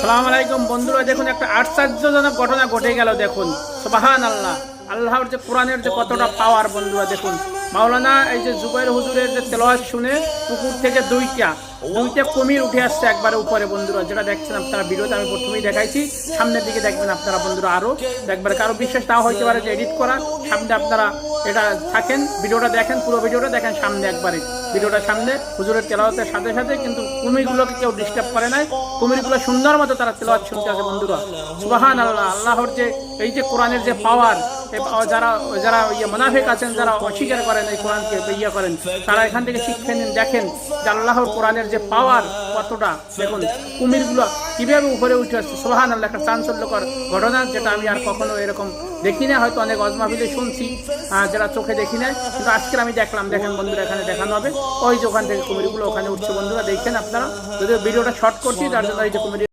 সালাম আলাইকুম বন্ধুরা, দেখুন একটা আশ্চর্যজনক ঘটনা ঘটে গেল। দেখুন সুবহানাল্লাহ, আল্লাহর যে কোরআনের যে কতটা পাওয়ার বন্ধুরা। দেখুন মাওলানা এই যে জুবাইর হুজুরের যে তেলাওয়াত শুনে পুকুর থেকে দুইটা কুমির উঠে আসছে একবারে উপরে বন্ধুরা, যেটা দেখছেন আপনারা ভিডিওতে আমি প্রথমেই দেখাইছি। সামনের দিকে দেখবেন আপনারা বন্ধুরা, আরো একবারে কারো বিশ্বাস তাও হইতে পারে যে এডিট করা। সামনে আপনারা এটা থাকেন, ভিডিওটা দেখেন, পুরো ভিডিওটা দেখেন। সামনে একবারে ভিডিওটা সামনে হুজুরের তেলাওয়াতের সাথে সাথে কিন্তু কুমিরগুলোকে কেউ ডিস্টার্ব করে নাই। কুমিরগুলো সুন্দর মতো তারা তেলাওয়াত শুনতে আছে বন্ধুরা। সুবহানাল্লাহ, আল্লাহর যে এই যে কোরআনের যে পাওয়ার, যারা যারা মুনাফিক আছেন, যারা অস্বীকার করেন এই কোরআনকে, করেন, তারা এখান থেকে শিক্ষা নিন। দেখেন যে আল্লাহর কোরআনের যে পাওয়ার কতটা। দেখুন কুমিরগুলো কিভাবে উপরে উঠে আসছে। সুবহানাল্লাহ, একটা চাঞ্চল্যকর ঘটনা, যেটা আমি আর কখনো এরকম দেখি না। হয়তো অনেক অজমাবিলে শুনছি, যারা চোখে দেখি না, কিন্তু আজকের আমি দেখলাম। দেখেন বন্ধুরা, এখানে দেখানো হবে ওই যে ওখান থেকে কুমিরগুলো ওখানে উঠছে বন্ধুরা। দেখেন আপনারা, যদিও ভিডিওটা শর্ট করছি, তার জন্য এই যে কুমির